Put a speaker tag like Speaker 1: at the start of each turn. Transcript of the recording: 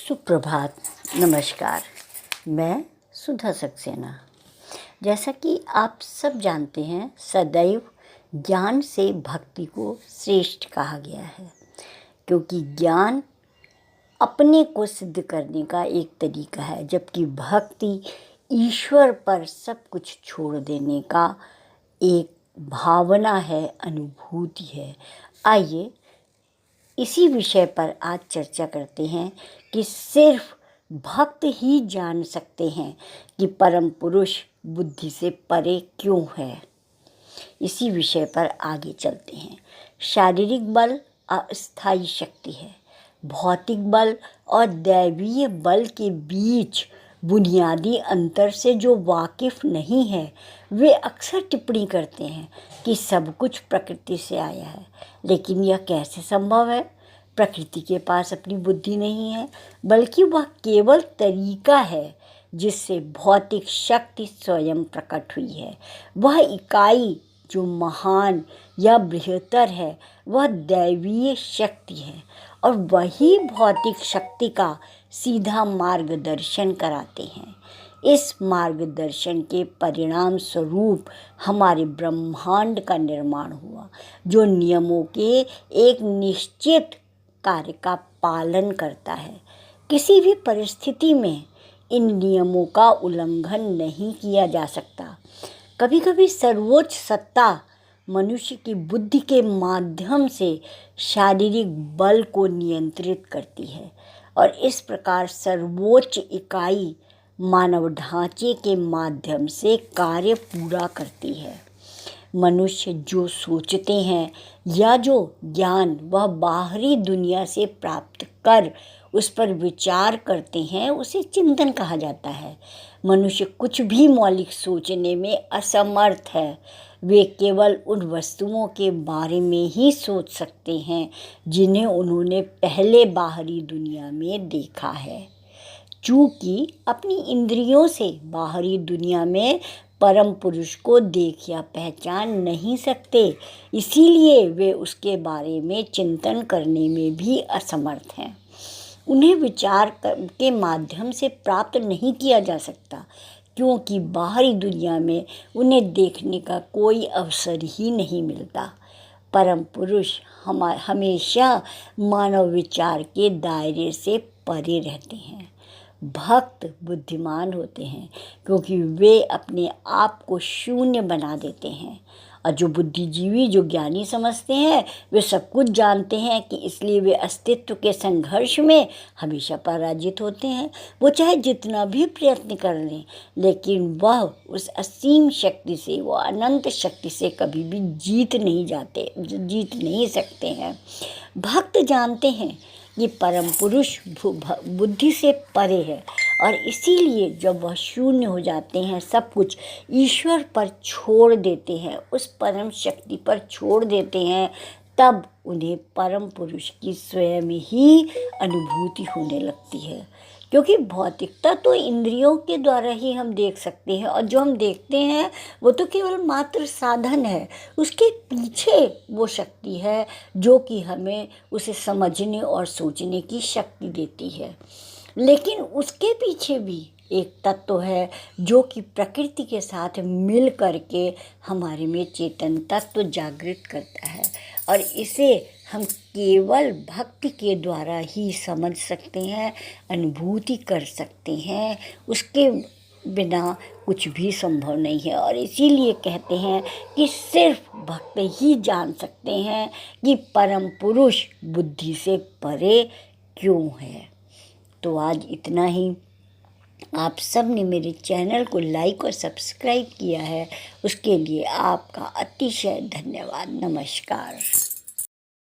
Speaker 1: सुप्रभात, नमस्कार। मैं सुधा सक्सेना। जैसा कि आप सब जानते हैं, सदैव ज्ञान से भक्ति को श्रेष्ठ कहा गया है, क्योंकि ज्ञान अपने को सिद्ध करने का एक तरीका है, जबकि भक्ति ईश्वर पर सब कुछ छोड़ देने का एक भावना है, अनुभूति है। आइए इसी विषय पर आज चर्चा करते हैं कि सिर्फ भक्त ही जान सकते हैं कि परम पुरुष बुद्धि से परे क्यों है। इसी विषय पर आगे चलते हैं। शारीरिक बल अस्थायी शक्ति है। भौतिक बल और दैवीय बल के बीच बुनियादी अंतर से जो वाकिफ़ नहीं है, वे अक्सर टिप्पणी करते हैं कि सब कुछ प्रकृति से आया है। लेकिन यह कैसे संभव है? प्रकृति के पास अपनी बुद्धि नहीं है, बल्कि वह केवल तरीका है जिससे भौतिक शक्ति स्वयं प्रकट हुई है। वह इकाई जो महान या बृहत्तर है, वह दैवीय शक्ति है, और वही भौतिक शक्ति का सीधा मार्गदर्शन कराते हैं। इस मार्गदर्शन के परिणाम स्वरूप हमारे ब्रह्मांड का निर्माण हुआ, जो नियमों के एक निश्चित कार्य का पालन करता है। किसी भी परिस्थिति में इन नियमों का उल्लंघन नहीं किया जा सकता। कभी कभी सर्वोच्च सत्ता मनुष्य की बुद्धि के माध्यम से शारीरिक बल को नियंत्रित करती है, और इस प्रकार सर्वोच्च इकाई मानव ढांचे के माध्यम से कार्य पूरा करती है। मनुष्य जो सोचते हैं या जो ज्ञान वह बाहरी दुनिया से प्राप्त कर उस पर विचार करते हैं, उसे चिंतन कहा जाता है। मनुष्य कुछ भी मौलिक सोचने में असमर्थ है। वे केवल उन वस्तुओं के बारे में ही सोच सकते हैं जिन्हें उन्होंने पहले बाहरी दुनिया में देखा है। चूँकि अपनी इंद्रियों से बाहरी दुनिया में परम पुरुष को देख या पहचान नहीं सकते, इसीलिए वे उसके बारे में चिंतन करने में भी असमर्थ हैं। उन्हें विचार के माध्यम से प्राप्त नहीं किया जा सकता, क्योंकि बाहरी दुनिया में उन्हें देखने का कोई अवसर ही नहीं मिलता। परम पुरुष हमेशा मानव विचार के दायरे से परे रहते हैं। भक्त बुद्धिमान होते हैं, क्योंकि वे अपने आप को शून्य बना देते हैं, और जो बुद्धिजीवी, जो ज्ञानी समझते हैं, वे सब कुछ जानते हैं कि इसलिए वे अस्तित्व के संघर्ष में हमेशा पराजित होते हैं। वो चाहे जितना भी प्रयत्न कर लें, लेकिन वह उस असीम शक्ति से, वो अनंत शक्ति से कभी भी जीत नहीं सकते हैं। भक्त जानते हैं कि परम पुरुष बुद्धि से परे है, और इसीलिए जब वह शून्य हो जाते हैं, सब कुछ ईश्वर पर छोड़ देते हैं, उस परम शक्ति पर छोड़ देते हैं, तब उन्हें परम पुरुष की स्वयं ही अनुभूति होने लगती है। क्योंकि भौतिकता तो इंद्रियों के द्वारा ही हम देख सकते हैं, और जो हम देखते हैं वो तो केवल मात्र साधन है। उसके पीछे वो शक्ति है जो कि हमें उसे समझने और सोचने की शक्ति देती है। लेकिन उसके पीछे भी एक तत्व है जो कि प्रकृति के साथ मिल करके हमारे में चेतन तत्व जागृत करता है, और इसे हम केवल भक्ति के द्वारा ही समझ सकते हैं, अनुभूति कर सकते हैं। उसके बिना कुछ भी संभव नहीं है, और इसीलिए कहते हैं कि सिर्फ भक्त ही जान सकते हैं कि परम पुरुष बुद्धि से परे क्यों है। तो आज इतना ही। आप सब ने मेरे चैनल को लाइक और सब्सक्राइब किया है, उसके लिए आपका अतिशय धन्यवाद। नमस्कार।